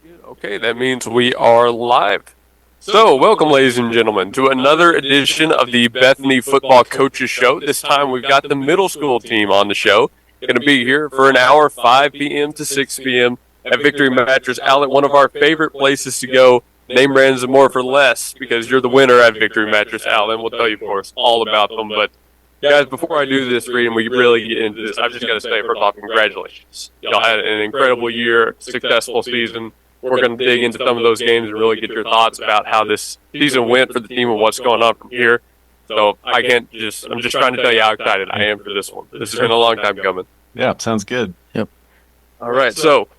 Okay, that means we are live. So, welcome, ladies and gentlemen, to another edition of the Bethany Football Coaches Show. This time we've got the middle school team on the show. Going to be here for an hour, 5 p.m. to 6 p.m. at Victory Mattress Outlet, one of our favorite places to go. Name brands and more for less, because you're the winner at Victory Mattress Outlet. We'll tell you, of course, all about them. But, guys, before I do this read and we really get into this, I've just got to say, first off, congratulations. Y'all had an incredible year, successful season. We're going to dig into some of those games and really get your thoughts about how this season went for the team and what's going on from here. So I'm just trying to tell you how excited I am for this one. This has been a long time coming. Yeah, sounds good. Yep. All right, so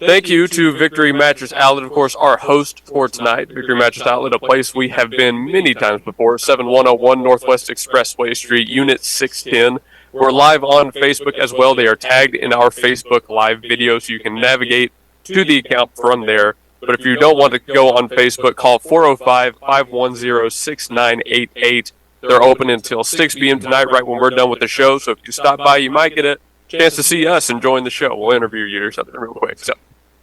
thank you to Victory Mattress Outlet, of course, our host for tonight. Victory Mattress Outlet, a place we have been many times before, 7101 Northwest Expressway Street, Unit 610. We're live on Facebook as well. They are tagged in our Facebook live video, so you can navigate to the account from there. But if you don't want to go on Facebook, call 405-510-6988. They're open until 6 p.m. tonight, right when we're done with the show. So if you stop by, you might get a chance to see us and join the show. We'll interview you or something real quick. So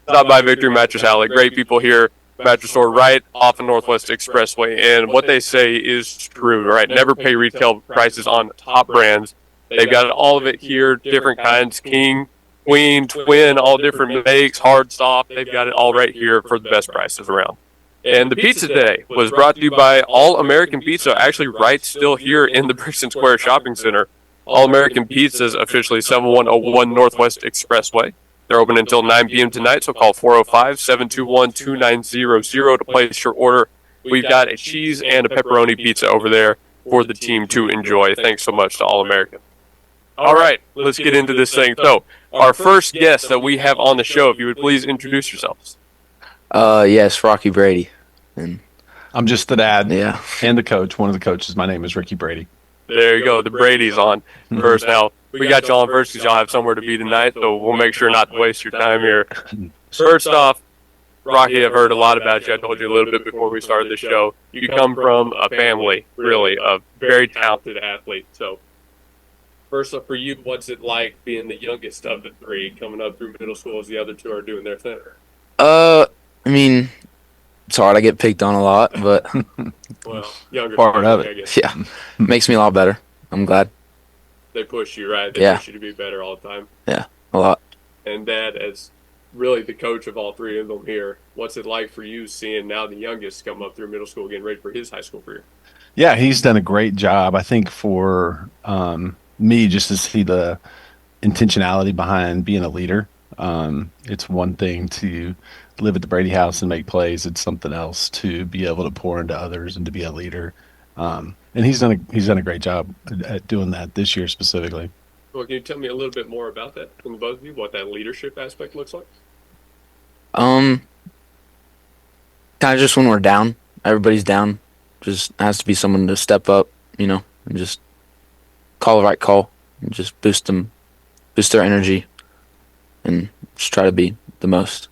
stop by Victory Mattress Outlet. Great people here. Mattress store right off of Northwest Expressway. And what they say is true, right? Never pay retail prices on top brands. They've got all of it here, different kinds, king, queen, twin, all different makes, hard, soft. They've got it all right here for the best prices around. And the pizza today was brought to you by All American Pizza, actually right still here in the Brixton Square Shopping Center. All American Pizza is officially 7101 Northwest Expressway. They're open until 9 p.m. tonight, so call 405-721-2900 to place your order. We've got a cheese and a pepperoni pizza over there for the team to enjoy. Thanks so much to All American. All right, let's get into this thing. So, our first guest that we have on the show, if you would please introduce yourselves. Yes, Rocky Brady. And I'm just the dad yeah. and the coach. One of the coaches. My name is Ricky Brady. There you go. The Brady's on first. Now, we got y'all on first because y'all have somewhere to be tonight, so we'll make sure not to waste your time here. First off, Rocky, I've heard a lot about you. I told you a little bit before we started the show. You come from a family, really, of very talented athletes. So, first up for you, what's it like being the youngest of the three, coming up through middle school as the other two are doing their thing? I mean, it's hard. I get picked on a lot, but Well, younger Part of it. I guess. yeah, makes me a lot better. I'm glad. They push you, right? They Yeah. push you to be better all the time. Yeah, a lot. And Dad, as really the coach of all three of them here, what's it like for you seeing now the youngest come up through middle school, getting ready for his high school career? Yeah, he's done a great job. I think for me, just to see the intentionality behind being a leader. It's one thing to live at the Brady house and make plays. It's something else to be able to pour into others and to be a leader. And he's done a great job at doing that this year specifically. Well, can you tell me a little bit more about that from the both of you, what that leadership aspect looks like? Kind of just when we're down, everybody's down. Just has to be someone to step up, and just call the right call and just boost their energy, and just try to be the most.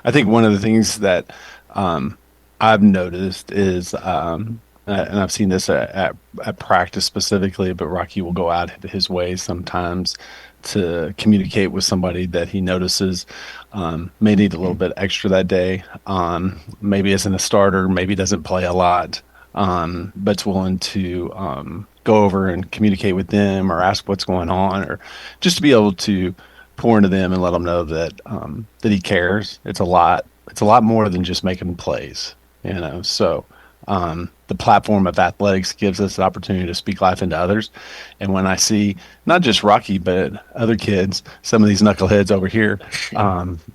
I think one of the things that I've noticed is, and I've seen this at practice specifically, but Rocky will go out his way sometimes to communicate with somebody that he notices may need a little bit extra that day. Maybe isn't a starter, maybe doesn't play a lot, but's willing to go over and communicate with them or ask what's going on, or just to be able to pour into them and let them know that that he cares. It's a lot more than just making plays, So the platform of athletics gives us the opportunity to speak life into others. And when I see not just Rocky, but other kids, some of these knuckleheads over here,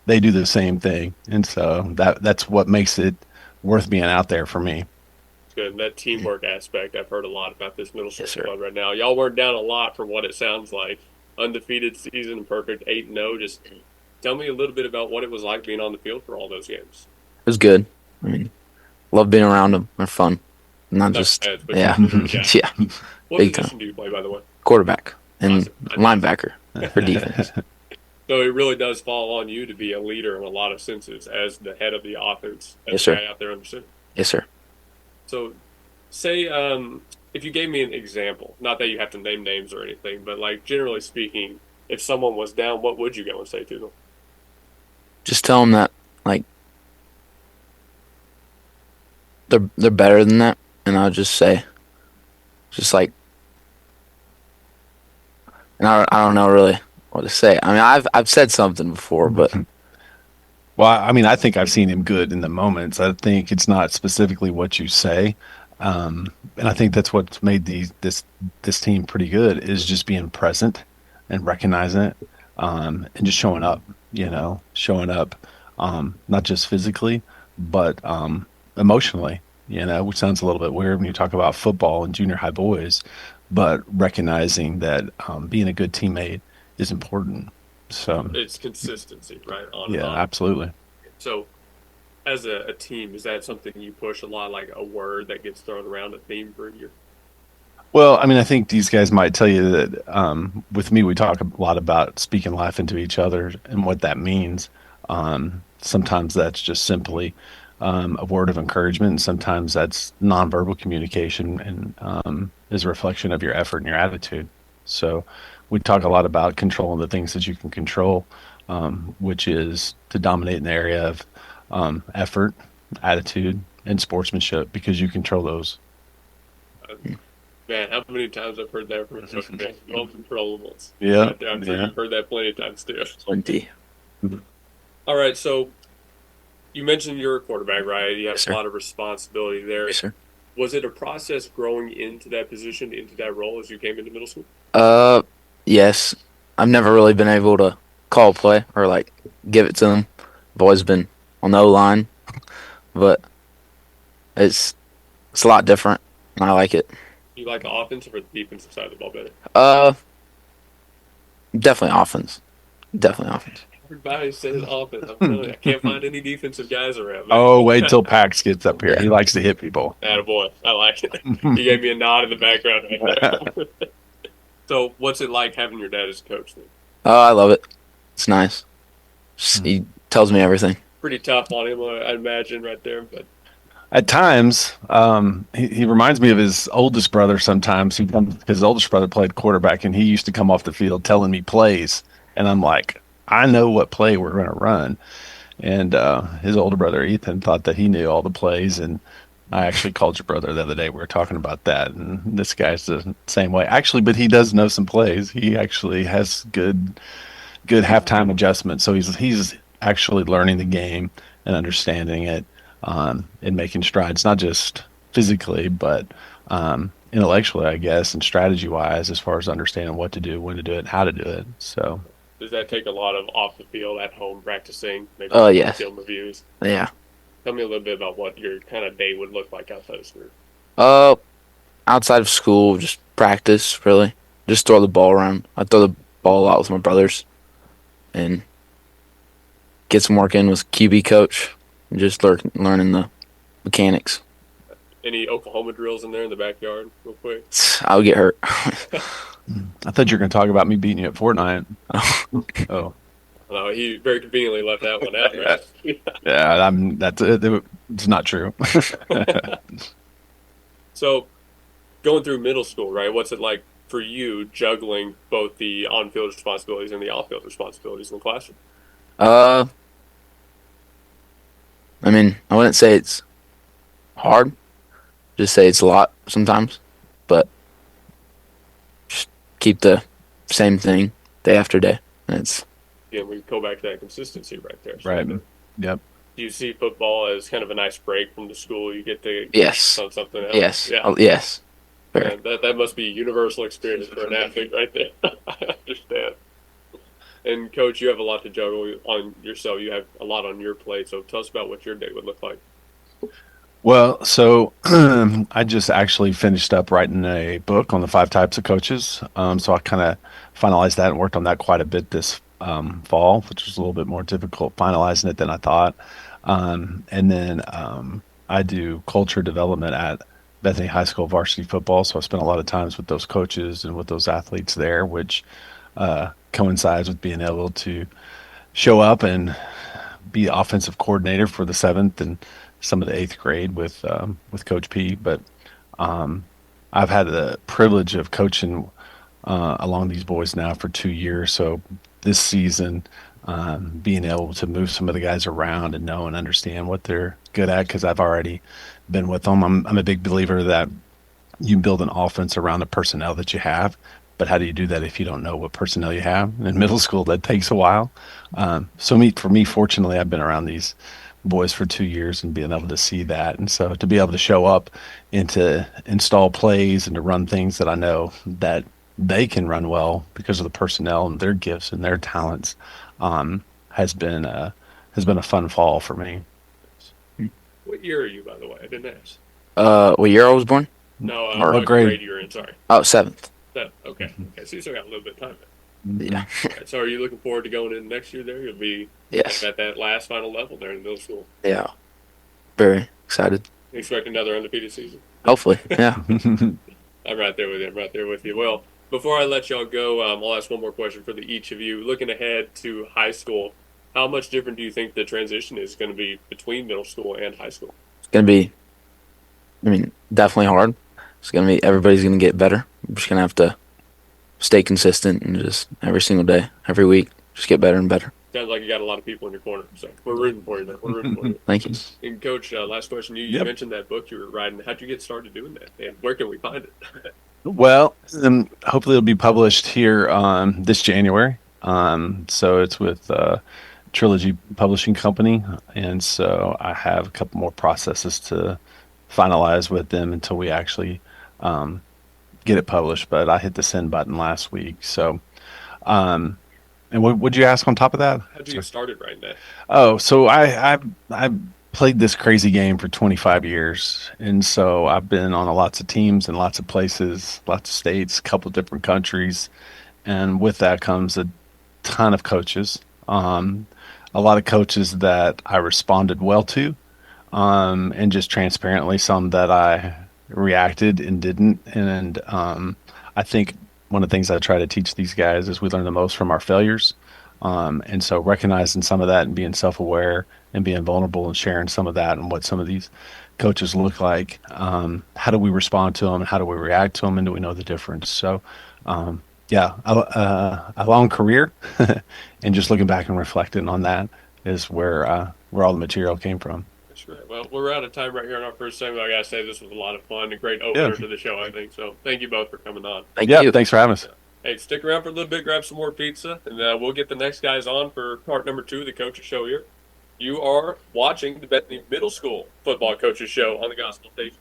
they do the same thing. And so that's what makes it worth being out there for me. Good. And that teamwork aspect, I've heard a lot about this middle school Yes, sir. squad right now. Y'all weren't down a lot from what it sounds like. Undefeated season, perfect 8-0. Just tell me a little bit about what it was like being on the field for all those games. It was good. I mean, love being around them. They're fun. Not Not just bad, but yeah, yeah. What Big position time. do you play, by the way? Quarterback and Awesome. linebacker for defense. So it really does fall on you to be a leader in a lot of senses as the head of the offense, as Yes, the sir. guy out there under center. Yes, sir. So, say if you gave me an example, not that you have to name names or anything, but like generally speaking, if someone was down, what would you go and say to them? just tell them that like they're better than that, and I'll just say, just like, and I don't know really what to say. I mean, I've said something before, but Well, I mean, I think I've seen him good in the moments. I think it's not specifically what you say, and I think that's what's made this team pretty good is just being present and recognizing it, and just showing up. Showing up, not just physically, but emotionally. Which sounds a little bit weird when you talk about football and junior high boys, but recognizing that being a good teammate is important. So, It's consistency, right? On and yeah, on. absolutely. So, as a team, is that something you push a lot, like a word that gets thrown around, a theme for you? Well, I mean, I think these guys might tell you that with me, we talk a lot about speaking life into each other and what that means. Sometimes that's just simply a word of encouragement, and sometimes that's nonverbal communication and is a reflection of your effort and your attitude. So we talk a lot about controlling the things that you can control, which is to dominate in the area of effort, attitude, and sportsmanship because you control those. Uh, Man, how many times I've heard that from Coach Ben? Uncontrollables. Yeah, Right there. I'm sure yeah. you've heard that plenty of times too. plenty. All right, so you mentioned you're a quarterback, right? You have Yes, a sir. lot of responsibility there. Yes, sir. Was it a process growing into that position, into that role as you came into middle school? Yes. I've never really been able to call a play or like give it to them. I've always been on the O line, but it's it's a lot different, and I like it. You like the offensive or the defensive side of the ball better? Uh, Definitely offense. Definitely offense. Everybody says offense. I'm telling you, I can't find any defensive guys around, man. Oh, wait till Pax gets up here. Yeah. He likes to hit people. Attaboy. I like it. He gave me a nod in the background right there. So, what's it like having your dad as a coach then? Oh, I love it. It's nice. He tells me everything. Pretty tough on him, I imagine, right there. But At times, he reminds me of his oldest brother sometimes. His oldest brother played quarterback, and he used to come off the field telling me plays. And I'm like, I know what play we're going to run. And his older brother, Ethan, thought that he knew all the plays. And I actually called your brother the other day. We were talking about that. And this guy's the same way. Actually, but he does know some plays. He actually has good halftime adjustment. So he's actually learning the game and understanding it, and making strides, not just physically, but intellectually, I guess, and strategy wise, as far as understanding what to do, when to do it, and how to do it. So, does that take a lot of off the field, at home practicing, maybe Yes. film reviews? Yeah. Tell me a little bit about what your kind of day would look like outside of school. Uh, Outside of school, just practice, really. Just throw the ball around. I throw the ball out with my brothers and get some work in with QB coach. And just learning the mechanics. Any Oklahoma drills in there in the backyard, real quick? I would get hurt. I thought you were going to talk about me beating you at Fortnite. Oh, No, he very conveniently left that one out. Right? yeah, it's not true. So, going through middle school, right? What's it like for you juggling both the on-field responsibilities and the off-field responsibilities in the classroom? uh, I mean, I wouldn't say it's hard. Just say it's a lot sometimes, but just keep the same thing day after day. And it's Again, we go back to that consistency right there. So Right. Yep. do you see football as kind of a nice break from the school? You get to yes, on something else. yes, Yeah. yes. Fair. Man, that must be a universal experience for an athlete right there. I understand. And coach, you have a lot to juggle on yourself. You have a lot on your plate. So tell us about what your day would look like. Well, so I just actually finished up writing a book on the 5 types of coaches. So I kind of finalized that and worked on that quite a bit this fall, which was a little bit more difficult finalizing it than I thought. And then I do culture development at Bethany High School varsity football. So I spent a lot of times with those coaches and with those athletes there, which coincides with being able to show up and be offensive coordinator for the 7th and some of the 8th grade with Coach P. But I've had the privilege of coaching along these boys now for 2 years. So this season, being able to move some of the guys around and know and understand what they're good at because I've already been with them. I'm a big believer that you build an offense around the personnel that you have, but how do you do that if you don't know what personnel you have? In middle school, that takes a while. For me, fortunately, I've been around these boys for 2 years and being able to see that. And so to be able to show up and to install plays and to run things that I know that they can run well because of the personnel and their gifts and their talents has been a fun fall for me. What year are you, by the way? I didn't ask. What year I was born? No, what grade you're in, sorry. Oh, 7th. Okay, so you still got a little bit of time. Yeah. Right, so are you looking forward to going in next year there? You'll be Yes. at that last final level there in middle school. Yeah. Very excited. Expect another undefeated season? Hopefully. Yeah. I'm right there with you. Well, before I let y'all go, I'll ask one more question for each of you. Looking ahead to high school, how much different do you think the transition is going to be between middle school and high school? It's going to be, definitely hard. Everybody's going to get better. We're just going to have to stay consistent and just every single day, every week, just get better and better. Sounds like you got a lot of people in your corner, so we're rooting for you, man. We're rooting for you. Thank you. And Coach, last question. You mentioned that book you were writing. How'd you get started doing that, and where can we find it? Well, hopefully it'll be published here this January. So it's with Trilogy Publishing Company, and so I have a couple more processes to finalize with them until we actually get it published. But I hit the send button last week. So, and what would you ask on top of that? How'd you get started writing that? Oh, so I played this crazy game for 25 years, and so I've been on lots of teams and lots of places, lots of states, a couple of different countries, and with that comes a ton of coaches. A lot of coaches that I responded well to, and just transparently some that I reacted and didn't. And I think one of the things I try to teach these guys is we learn the most from our failures. And so recognizing some of that and being self-aware and being vulnerable and sharing some of that and what some of these coaches look like. How do we respond to them? How do we react to them? And do we know the difference? So, a long career and just looking back and reflecting on that is where all the material came from. That's right. Well, we're out of time right here in our first segment. I gotta say, this was a lot of fun, a great opener to the show, I think. So thank you both for coming on. Thank you. Thanks for having us. Hey, stick around for a little bit, grab some more pizza, and we'll get the next guys on for part number 2 of the Coaches Show here. You are watching the Bethany Middle School Football Coaches Show on the Gospel Station.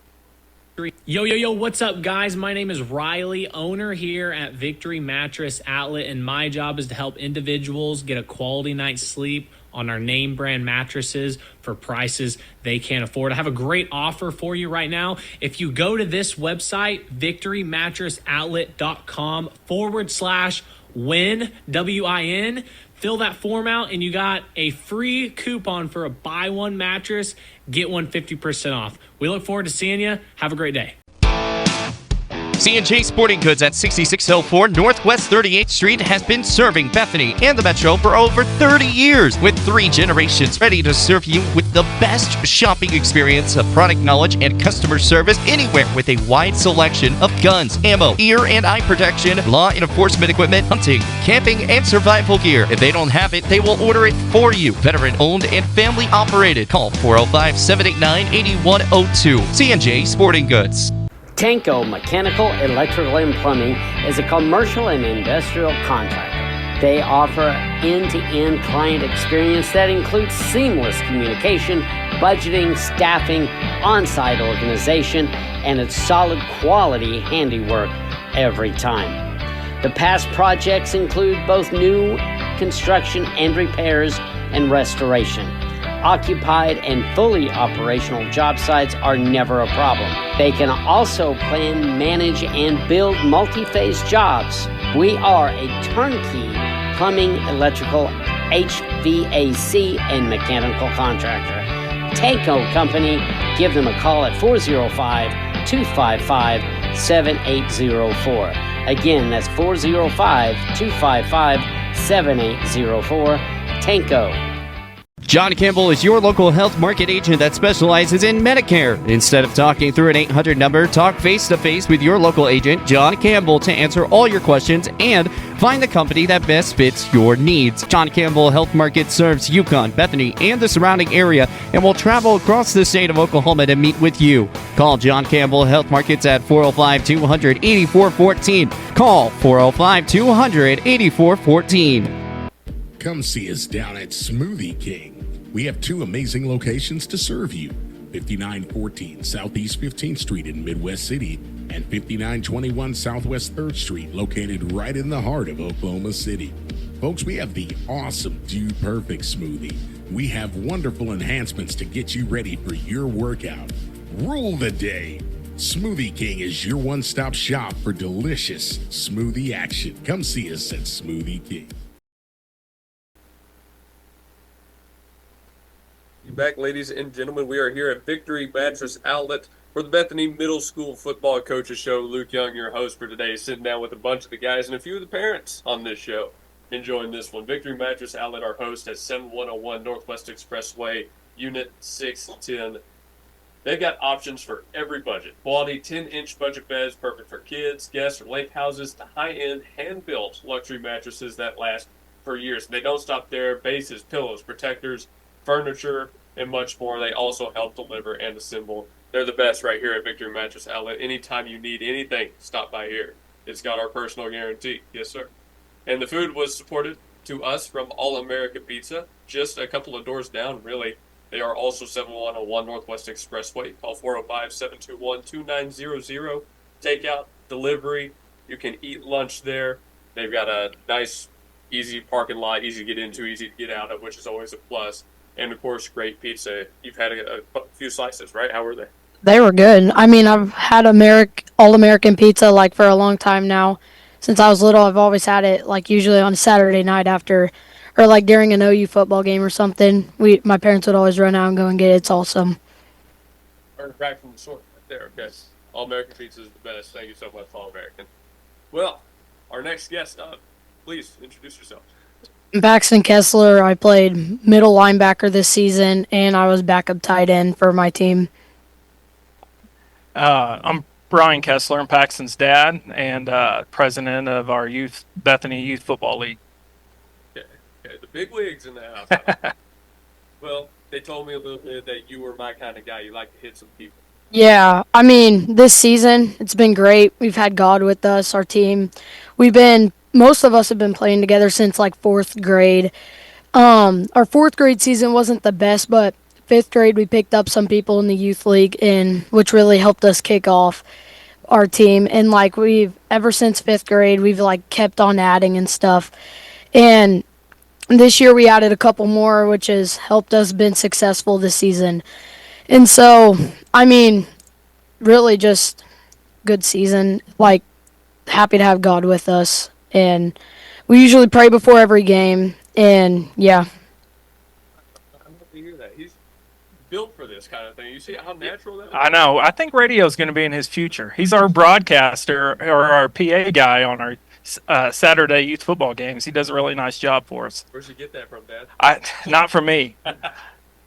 Yo, what's up, guys? My name is Riley, owner here at Victory Mattress Outlet, and my job is to help individuals get a quality night's sleep on our name brand mattresses for prices they can't afford. I have a great offer for you right now. If you go to this website, victorymattressoutlet.com/win, WIN, fill that form out, and you got a free coupon for a buy one mattress, get one 50% off. We look forward to seeing you. Have a great day. C&J Sporting Goods at 6604 Northwest 38th Street has been serving Bethany and the Metro for over 30 years, with 3 generations ready to serve you with the best shopping experience of product knowledge and customer service anywhere, with a wide selection of guns, ammo, ear and eye protection, law enforcement equipment, hunting, camping, and survival gear. If they don't have it, they will order it for you. Veteran owned and family operated. Call 405-789-8102. C&J Sporting Goods. Tanko Mechanical, Electrical, and Plumbing is a commercial and industrial contractor. They offer end-to-end client experience that includes seamless communication, budgeting, staffing, on-site organization, and it's solid quality handiwork every time. The past projects include both new construction and repairs and restoration. Occupied and fully operational job sites are never a problem. They can also plan, manage, and build multi-phase jobs. We are a turnkey plumbing, electrical, HVAC, and mechanical contractor. Tanko Company, give them a call at 405-255-7804. Again, that's 405-255-7804. Tanko. John Campbell is your local health market agent that specializes in Medicare. Instead of talking through an 800 number, talk face-to-face with your local agent, John Campbell, to answer all your questions and find the company that best fits your needs. John Campbell Health Market serves Yukon, Bethany, and the surrounding area and will travel across the state of Oklahoma to meet with you. Call John Campbell Health Markets at 405-200-8414. Call 405-200-8414. Come see us down at Smoothie King. We have two amazing locations to serve you. 5914 Southeast 15th Street in Midwest City and 5921 Southwest 3rd Street, located right in the heart of Oklahoma City. Folks, we have the awesome Dude Perfect smoothie. We have wonderful enhancements to get you ready for your workout. Rule the day. Smoothie King is your one-stop shop for delicious smoothie action. Come see us at Smoothie King. Back, ladies and gentlemen. We are here at Victory Mattress Outlet for the Bethany Middle School Football Coaches Show. Luke Young, your host for today, sitting down with a bunch of the guys and a few of the parents on this show, enjoying this one. Victory Mattress Outlet, our host, at 7101 Northwest Expressway, Unit 610. They've got options for every budget. Quality 10-inch budget beds, perfect for kids, guests, or lake houses, to high-end, hand-built luxury mattresses that last for years. And they don't stop there. Bases, pillows, protectors, furniture, and much more. They also help deliver and assemble. They're the best right here at Victory Mattress Outlet. Anytime you need anything, stop by here. It's got our personal guarantee. Yes, sir. And the food was supported to us from All America Pizza, just a couple of doors down, really. They are also 7101 Northwest Expressway. Call 405-721-2900. Takeout, delivery. You can eat lunch there. They've got a nice, easy parking lot, easy to get into, easy to get out of, which is always a plus. And, of course, great pizza. You've had a few slices, right? How were they? They were good. I mean, I've had all-American pizza, like, for a long time now. Since I was little, I've always had it, like, usually on Saturday night after, or, like, during an OU football game or something. My parents would always run out and go and get it. It's awesome. Right from the source right there, okay. All-American pizza is the best. Thank you so much, All-American. Well, our next guest, please introduce yourself. Paxton Kessler. I played middle linebacker this season, and I was backup tight end for my team. I'm Brian Kessler. I'm Paxton's dad and president of our Bethany Youth Football League. Okay, the big leagues in the house. Well, they told me a little bit that you were my kind of guy. You like to hit some people. Yeah, I mean, this season, it's been great. We've had God with us, our team. Most of us have been playing together since, like, 4th grade. Our 4th grade season wasn't the best, but 5th grade we picked up some people in the youth league, which really helped us kick off our team. And, like, ever since 5th grade, we've, like, kept on adding and stuff. And this year we added a couple more, which has helped us been successful this season. And so, I mean, really just good season. Like, happy to have God with us. And we usually pray before every game. And, yeah. I love to hear that. He's built for this kind of thing. You see how natural that is? I know. I think radio is going to be in his future. He's our broadcaster or our PA guy on our Saturday youth football games. He does a really nice job for us. Where'd you get that from, Dad? Not from me.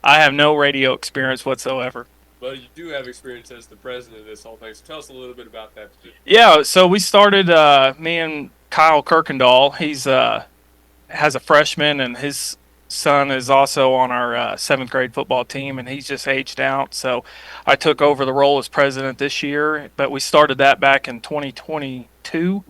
I have no radio experience whatsoever. Well, you do have experience as the president of this whole thing, so tell us a little bit about that. Yeah, so we started, me and Kyle Kirkendall. He's has a freshman, and his son is also on our 7th grade football team, and he's just aged out. So I took over the role as president this year, but we started that back in 2022.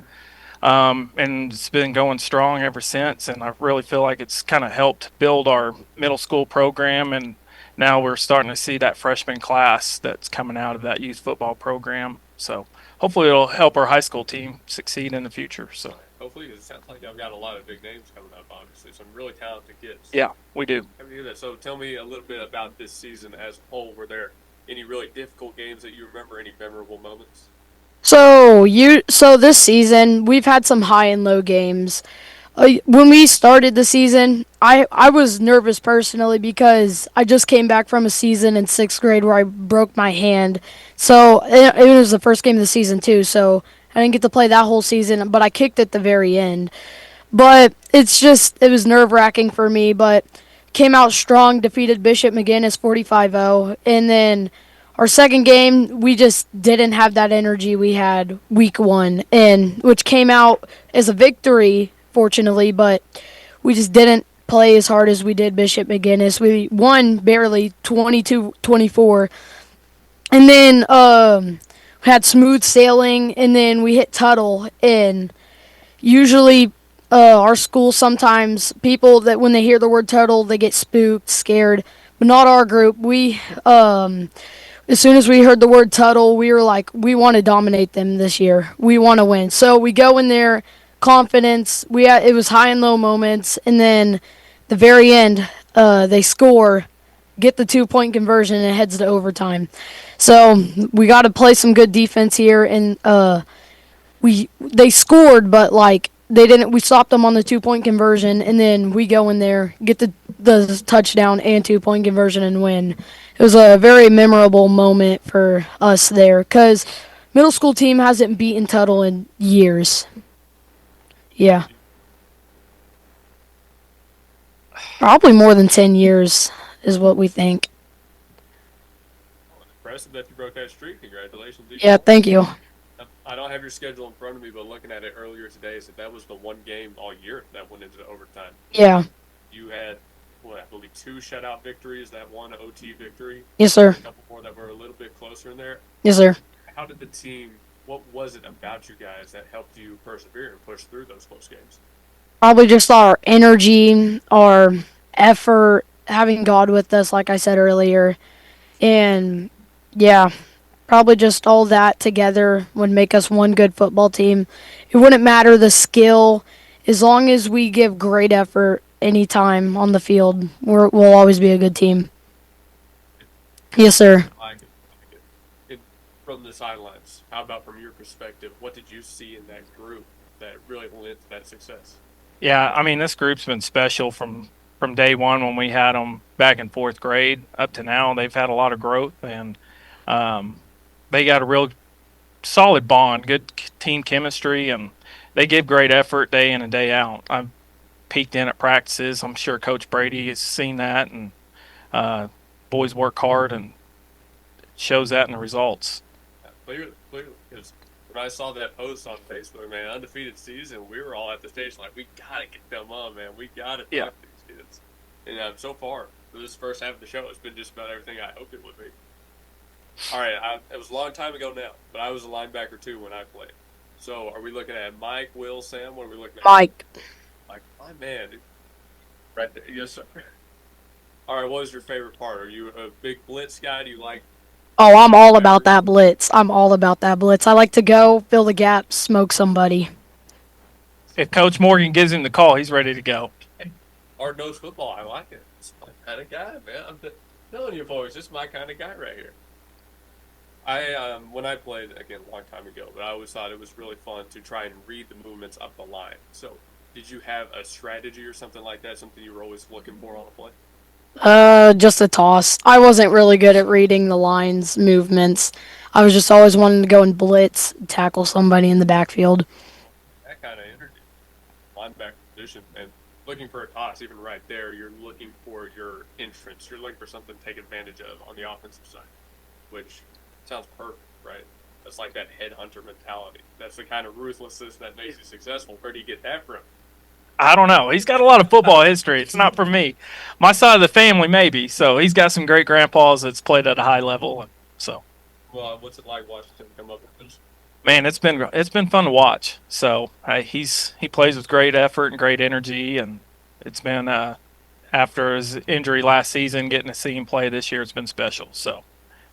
And it's been going strong ever since, and I really feel like it's kind of helped build our middle school program, and now we're starting to see that freshman class that's coming out of that youth football program. So hopefully it'll help our high school team succeed in the future. So hopefully, it sounds like y'all got a lot of big names coming up, obviously, some really talented kids. Yeah, we do. Happy to hear that. So tell me a little bit about this season as a whole. Were there any really difficult games that you remember, any memorable moments? So this season, we've had some high and low games. When we started the season, I was nervous personally because I just came back from a season in 6th grade where I broke my hand. So it was the first game of the season too, so I didn't get to play that whole season, but I kicked at the very end. But it was nerve-wracking for me, but came out strong, defeated Bishop McGinnis 45-0, and then our second game, we just didn't have that energy we had week one, and which came out as a victory, fortunately, but we just didn't play as hard as we did Bishop McGinnis. We won barely 22-24, and then we had smooth sailing, and then we hit Tuttle, and usually our school, sometimes people that when they hear the word Tuttle, they get spooked, scared, but not our group. We as soon as we heard the word Tuttle, we were like, we want to dominate them this year. We want to win. So we go in there, confidence. It was high and low moments, and then the very end, they score, get the 2-point conversion, and it heads to overtime. So we got to play some good defense here, and they scored, but like they didn't. We stopped them on the 2-point conversion, and then we go in there, get the touchdown and 2-point conversion, and win. It was a very memorable moment for us there because middle school team hasn't beaten Tuttle in years. Yeah. Probably more than 10 years is what we think. Impressive that you broke that streak. Congratulations. Yeah, thank you. I don't have your schedule in front of me, but looking at it earlier today, said that was the one game all year that went into overtime. Yeah. You had, I believe 2 shutout victories, that one OT victory. Yes, sir. A couple more that were a little bit closer in there. Yes, sir. How did the team, what was it about you guys that helped you persevere and push through those close games? Probably just our energy, our effort, having God with us, like I said earlier. And, yeah, probably just all that together would make us one good football team. It wouldn't matter the skill. As long as we give great effort anytime on the field, we'll always be a good team. Yes, sir. I like it. From the sidelines, how about from your perspective, what did you see in that group that really led to that success? Yeah, I mean, this group's been special from day one when we had them back in 4th grade up to now. They've had a lot of growth, and they got a real solid bond, good team chemistry, and they give great effort day in and day out. I've peeked in at practices. I'm sure Coach Brady has seen that, and boys work hard, and it shows that in the results. Clearly, because when I saw that post on Facebook, man, undefeated season, we were all at the station like, we gotta get them on, man. We gotta talk to these kids. And so far, for this first half of the show, it's been just about everything I hoped it would be. All right, it was a long time ago now, but I was a linebacker too when I played. So are we looking at Mike, Will, Sam? What are we looking at? Mike. Mike, my man. Right there. Yes, sir. All right, what was your favorite part? Are you a big blitz guy? Do you like... Oh, I'm all about that blitz. I like to go, fill the gap, smoke somebody. If Coach Morgan gives him the call, he's ready to go. Hard-nosed football, I like it. It's my kind of guy, man. I'm telling you, boys, this is my kind of guy right here. When I played, again, a long time ago, but I always thought it was really fun to try and read the movements up the line. So, did you have a strategy or something like that, something you were always looking for on a play? Just a toss. I wasn't really good at reading the lines, movements. I was just always wanting to go and blitz, tackle somebody in the backfield. That kind of energy. Linebacker position, and looking for a toss, even right there, you're looking for your entrance. You're looking for something to take advantage of on the offensive side, which sounds perfect, right? That's like that headhunter mentality. That's the kind of ruthlessness that makes you successful. Where do you get that from? I don't know. He's got a lot of football history. It's not for me. My side of the family, maybe. So he's got some great grandpas that's played at a high level. And so, well, what's it like watching him come up with this? Man, it's been fun to watch. So he plays with great effort and great energy, and it's been after his injury last season, getting to see him play this year, it's been special. So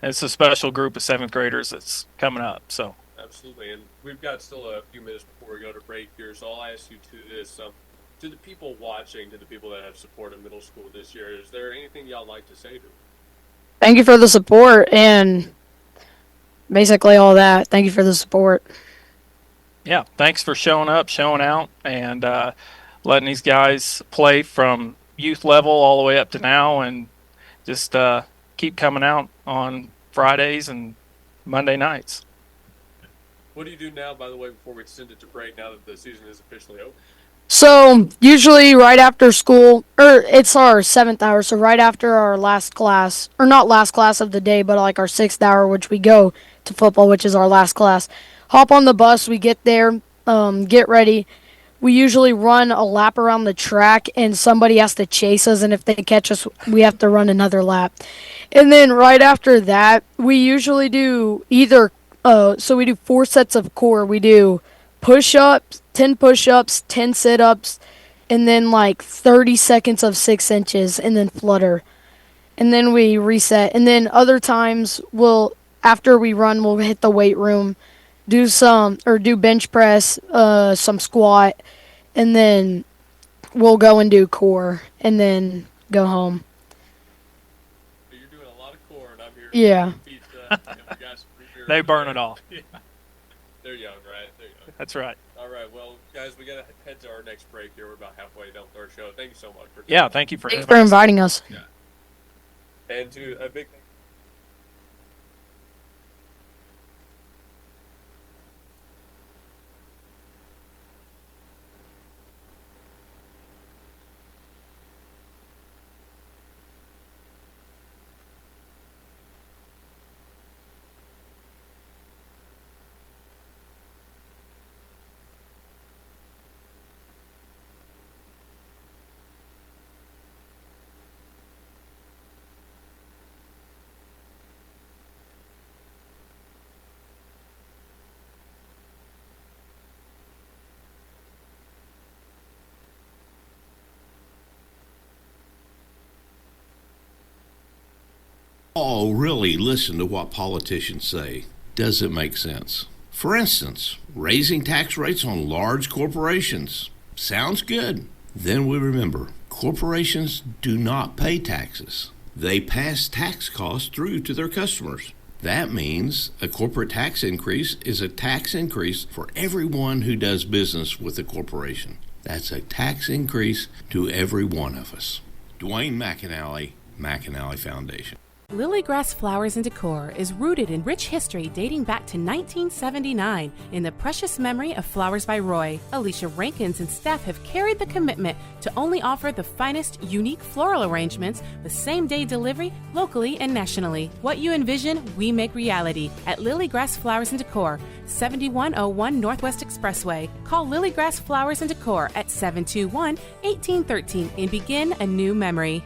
it's a special group of 7th graders that's coming up. So absolutely, and we've got still a few minutes before we go to break here. So I'll ask you this. To the people watching, to the people that have supported middle school this year, is there anything y'all like to say to them? Thank you for the support and basically all that. Thank you for the support. Yeah, thanks for showing up, showing out, and letting these guys play from youth level all the way up to now, and just keep coming out on Fridays and Monday nights. What do you do now, by the way, before we send it to break, now that the season is officially over? So usually right after school, or it's our 7th hour, so right after our last class, or not last class of the day, but like our 6th hour, which we go to football, which is our last class. Hop on the bus, we get there, get ready. We usually run a lap around the track, and somebody has to chase us, and if they catch us, we have to run another lap. And then right after that, we usually do so we do 4 sets of core. We do push-ups, 10 push-ups, 10 sit-ups, and then like 30 seconds of 6 inches, and then flutter. And then we reset. And then other times, after we run, we'll hit the weight room, do bench press, some squat, and then we'll go and do core, and then go home. So you're doing a lot of core, and I'm here. Yeah. They burn it off. Yeah. They're young, right? They're young. That's right. All right, well, guys, we got to head to our next break here. We're about halfway done with our show. Thank you so much for Yeah, thank you for Thanks for inviting us. And to a big thank all really listen to what politicians say. Does it make sense? For instance, raising tax rates on large corporations. Sounds good. Then we remember, corporations do not pay taxes. They pass tax costs through to their customers. That means a corporate tax increase is a tax increase for everyone who does business with a corporation. That's a tax increase to every one of us. Dwayne McAnally Foundation. Lilygrass Flowers and Decor is rooted in rich history dating back to 1979 in the precious memory of Flowers by Roy. Alicia Rankins and staff have carried the commitment to only offer the finest, unique floral arrangements with same-day delivery locally and nationally. What you envision, we make reality at Lilygrass Flowers and Decor, 7101 Northwest Expressway. Call Lilygrass Flowers and Decor at 721-1813 and begin a new memory.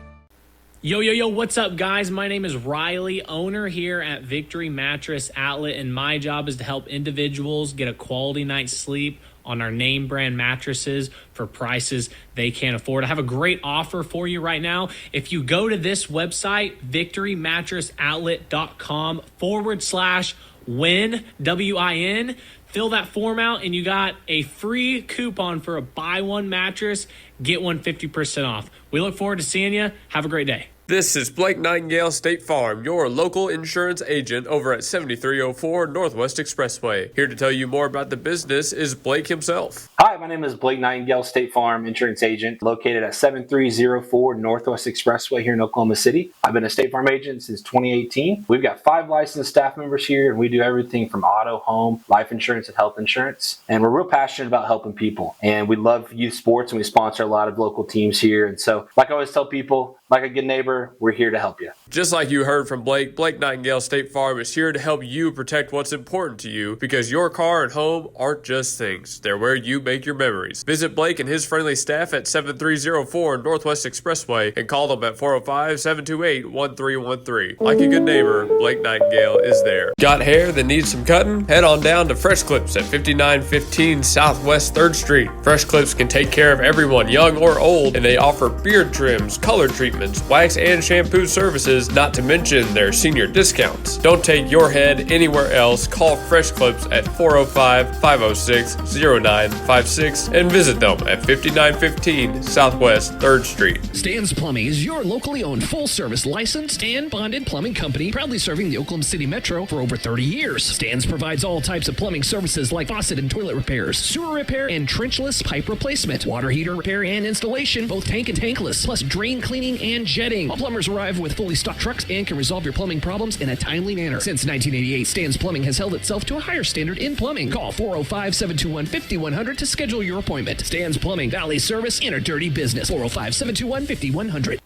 Yo, what's up, guys? My name is Riley, owner here at Victory Mattress Outlet, and my job is to help individuals get a quality night's sleep on our name brand mattresses for prices they can't afford. I have a great offer for you right now. If you go to this website, victorymattressoutlet.com/win, WIN, fill that form out, and you got a free coupon for a buy one mattress, get one 50% off. We look forward to seeing you. Have a great day. This is Blake Nightingale State Farm, your local insurance agent over at 7304 Northwest Expressway. Here to tell you more about the business is Blake himself. Hi, my name is Blake Nightingale, State Farm insurance agent located at 7304 Northwest Expressway here in Oklahoma City. I've been a State Farm agent since 2018. We've got 5 licensed staff members here, and we do everything from auto, home, life insurance, and health insurance. And we're real passionate about helping people. And we love youth sports, and we sponsor a lot of local teams here. And so, like I always tell people, like a good neighbor, we're here to help you. Just like you heard from Blake, Blake Nightingale State Farm is here to help you protect what's important to you, because your car and home aren't just things. They're where you make your memories. Visit Blake and his friendly staff at 7304 Northwest Expressway and call them at 405-728-1313. Like a good neighbor, Blake Nightingale is there. Got hair that needs some cutting? Head on down to Fresh Clips at 5915 Southwest 3rd Street. Fresh Clips can take care of everyone, young or old, and they offer beard trims, color treatments, wax and shampoo services, not to mention their senior discounts. Don't take your head anywhere else. Call Fresh Clips at 405-506-0956 and visit them at 5915 Southwest 3rd Street. Stan's Plumbing is your locally owned full-service licensed and bonded plumbing company, proudly serving the Oklahoma City Metro for over 30 years. Stan's provides all types of plumbing services like faucet and toilet repairs, sewer repair, and trenchless pipe replacement, water heater repair and installation, both tank and tankless, plus drain cleaning and jetting. All plumbers arrive with fully stocked trucks and can resolve your plumbing problems in a timely manner. Since 1988, Stan's Plumbing has held itself to a higher standard in plumbing. Call 405-721-5100 to schedule your appointment. Stan's Plumbing, Valley service in a dirty business. 405-721-5100.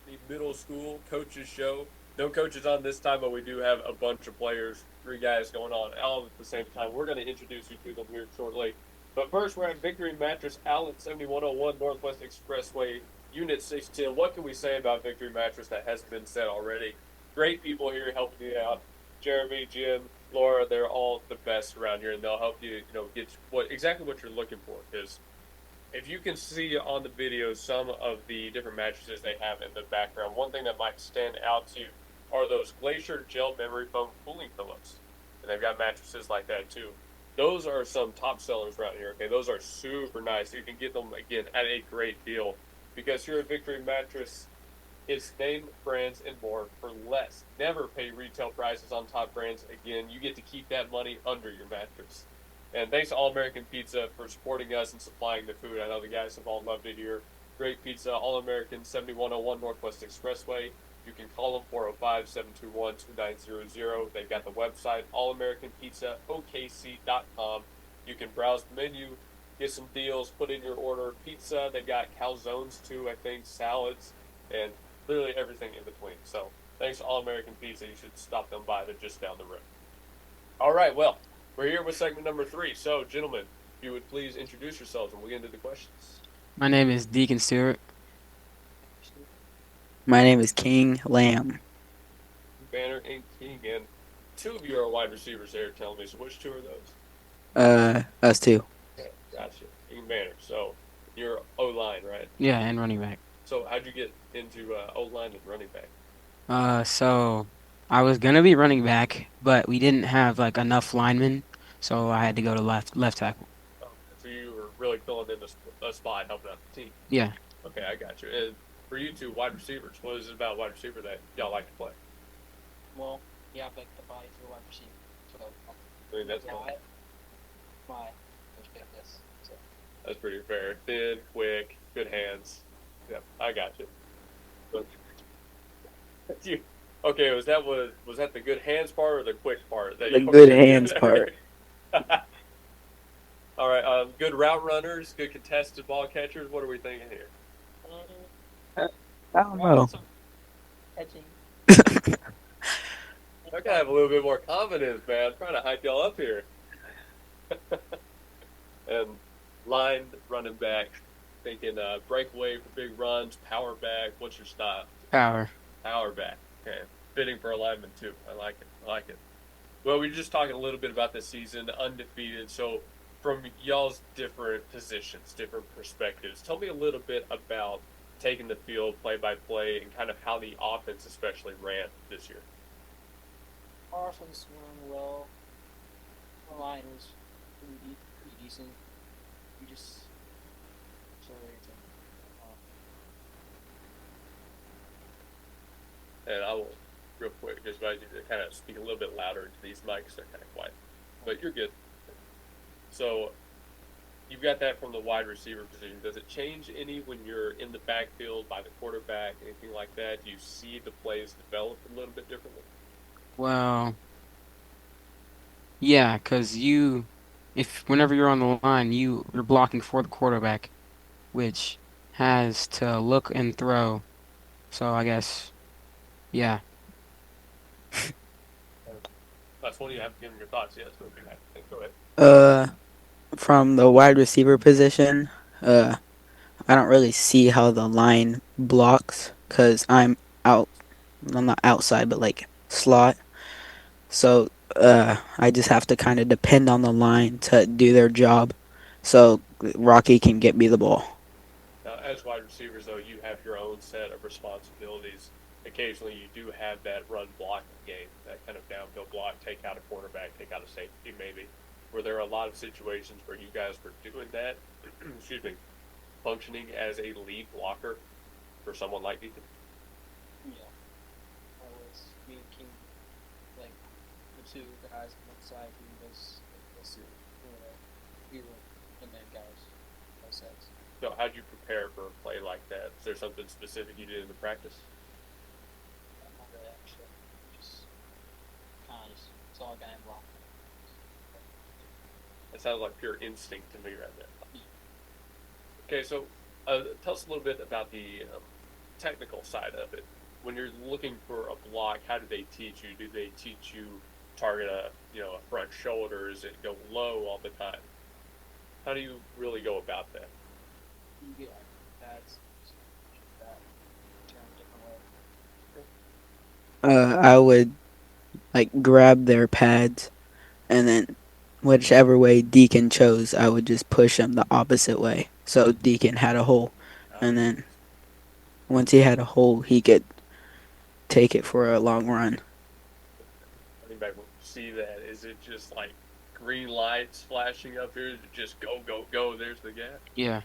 The middle school coaches show. No coaches on this time, but we do have a bunch of players, 3 guys going on all at the same time. We're going to introduce you to them here shortly. But first, we're at Victory Mattress Outlet, 7101 Northwest Expressway, Unit 610. What can we say about Victory Mattress that hasn't been said already? Great people here helping you out. Jeremy, Jim, Laura, they're all the best around here, and they'll help you, get exactly what you're looking for. Because if you can see on the video some of the different mattresses they have in the background, one thing that might stand out to you are those Glacier Gel Memory Foam cooling pillows. And they've got mattresses like that too. Those are some top sellers around here, okay? Those are super nice. You can get them, again, at a great deal. Because here at Victory Mattress, it's name brands and more for less. Never pay retail prices on top brands. Again, you get to keep that money under your mattress. And thanks to All American Pizza for supporting us and supplying the food. I know the guys have all loved it here. Great pizza, All American, 7101 Northwest Expressway. You can call them 405-721-2900. They've got the website, allamericanpizzaokc.com. You can browse the menu, get some deals, put in your order. Pizza, they've got calzones too, I think, salads, and literally everything in between. So thanks to All American Pizza. You should stop them by. They're just down the road. All right, well, we're here with segment number 3. So, gentlemen, if you would please introduce yourselves and we'll get into the questions. My name is Deacon Stewart. My name is King Lamb. Banner and King, and 2 of you are wide receivers there telling me. So which 2 are those? Us too. Okay, gotcha. King Banner. So you're O-line, right? Yeah, and running back. So how'd you get into O-line and running back? So I was gonna be running back, but we didn't have enough linemen, so I had to go to left tackle. Oh, so you were really filling in a spot, helping out the team. Yeah. Okay, I got you. And for you 2 wide receivers, what is it about wide receiver that y'all like to play? Well, you have the body for a wide receiver. So I mean, that's cool. My fitness. So. That's pretty fair. Thin, quick, good hands. Yep, I got you. Okay, was that the good hands part or the quick part? The good hands part. All right, good route runners, good contested ball catchers. What are we thinking here? I don't know. I gotta have a little bit more confidence, man. I'm trying to hype y'all up here. And line running back, thinking breakaway for big runs, power back. What's your style? Power. Power back. Okay, fitting for a lineman too. I like it. Well, we were just talking a little bit about this season, undefeated. So, from y'all's different positions, different perspectives, tell me a little bit about taking the field play-by-play and kind of how the offense especially ran this year. Our offense ran well. Our line was pretty decent. We just And I will, real quick, just advise you to kind of speak a little bit louder into these mics. They're kind of quiet. But you're good. So, you've got that from the wide receiver position. Does it change any when you're in the backfield by the quarterback, anything like that? Do you see the plays develop a little bit differently? Well, yeah, because whenever you're on the line, you're blocking for the quarterback, which has to look and throw. So I guess, yeah. That's one you have given your thoughts. Yes, go ahead. From the wide receiver position, I don't really see how the line blocks because I'm not outside, but slot. So I just have to kind of depend on the line to do their job so Rocky can get me the ball. Now, as wide receivers, though, you have your own set of responsibilities. Occasionally, you do have that run blocking game, that kind of downfield block, take out a quarterback, take out a safety maybe. Were there a lot of situations where you guys were doing that, excuse me, functioning as a lead blocker for someone like Ethan? Yeah. I was me and King, the 2 guys on one side who was we were the main guys, both sides. So how'd you prepare for a play like that? Is there something specific you did in the practice? Not really actually. Just kind of just saw a guy and blocked. That sounds like pure instinct to me right there. Okay, so tell us a little bit about the technical side of it. When you're looking for a block, how do they teach you? Do they teach you target a front shoulder? Is it go low all the time? How do you really go about that? You get pads, that turn a different way. I would like grab their pads, and then whichever way Deacon chose, I would just push him the opposite way. So Deacon had a hole, and then once he had a hole, he could take it for a long run. Running back, when you see that, is it just like green lights flashing up here? Is it just go, go, go? There's the gap. Yeah.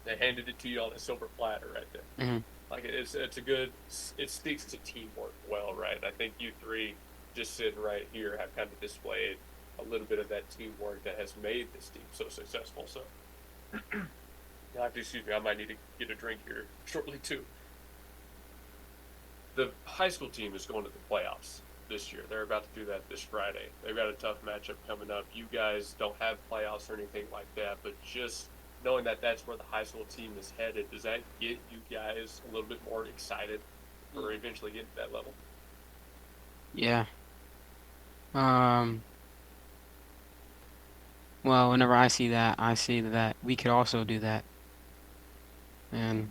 They handed it to you on a silver platter right there. Mm-hmm. Like it's a good. It speaks to teamwork well, right? I think you three just sitting right here have kind of displayed a little bit of that teamwork that has made this team so successful. So, you'll have to excuse me. I might need to get a drink here shortly too. The high school team is going to the playoffs this year. They're about to do that this Friday. They've got a tough matchup coming up. You guys don't have playoffs or anything like that, but just knowing that that's where the high school team is headed, does that get you guys a little bit more excited for eventually getting to that level? Yeah. Well, whenever I see that we could also do that. And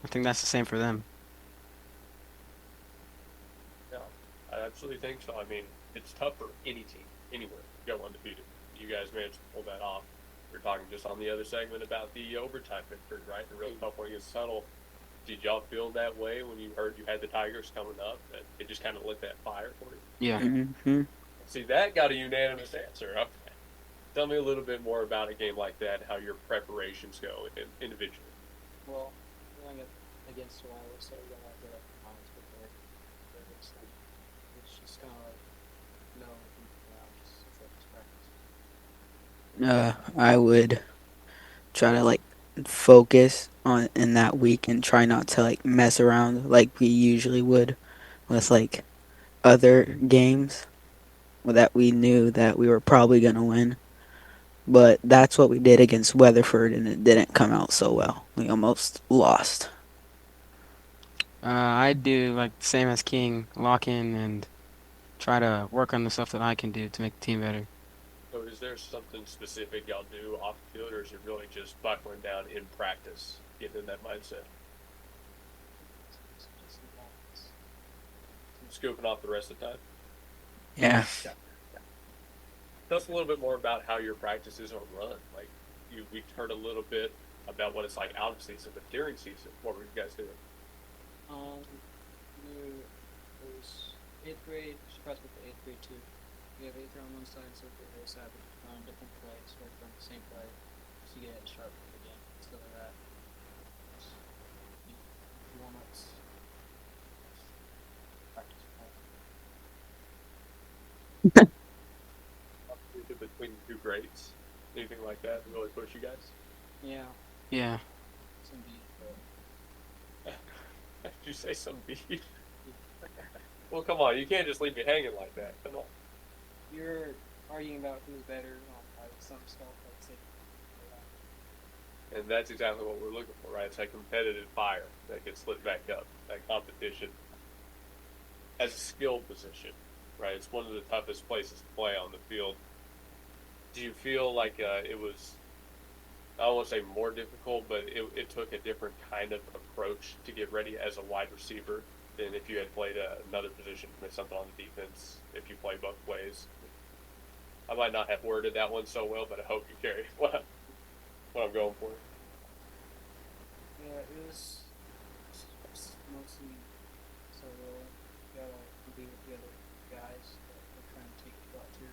I think that's the same for them. Yeah, I absolutely think so. I mean, it's tough for any team, anywhere, to go undefeated. You guys managed to pull that off. We were talking just on the other segment about the overtime victory, right? The real tough one against Tuttle. Did y'all feel that way when you heard you had the Tigers coming up, that it just kind of lit that fire for you? Yeah. Mm-hmm. See, that got a unanimous answer. Okay. Tell me a little bit more about a game like that, how your preparations go individually. Well, going against Iowa, so we got to lines prepared. It's just kind of like, no, just practice. I would try to like focus on in that week and try not to like mess around like we usually would with like other games that we knew that we were probably going to win. But that's what we did against Weatherford, and it didn't come out so well. We almost lost. I do like the same as King, lock in and try to work on the stuff that I can do to make the team better. So is there something specific y'all do off the field, or is it really just buckling down in practice, getting in that mindset? Scooping off the rest of the time? Yeah. Tell us a little bit more about how your practices are run. Like, we heard a little bit about what it's like out of season, but during season, what were you guys doing? It was 8th grade, practice with the 8th grade too. We have 8th grade on one side and 7th grade on the other side, but on different plays, work on the same play to get it sharp for the game, stuff like that. Warm-ups. Practice play. Between the two grades, anything like that to really push you guys? Yeah. Yeah. Some beef, but Did you say some beef? Well, come on, you can't just leave me hanging like that. Come on. you're arguing about who's better on like some stuff like say. And that's exactly what we're looking for, right? It's that competitive fire that gets lit back up, that competition. As a skill position, right? It's one of the toughest places to play on the field. Do you feel like it was, I don't want to say more difficult, but it took a different kind of approach to get ready as a wide receiver than if you had played another position, maybe something on the defense, if you play both ways? I might not have worded that one so well, but I hope you carry what I'm going for. Yeah, it was mostly so you gotta compete with the other guys that are trying to take you out too.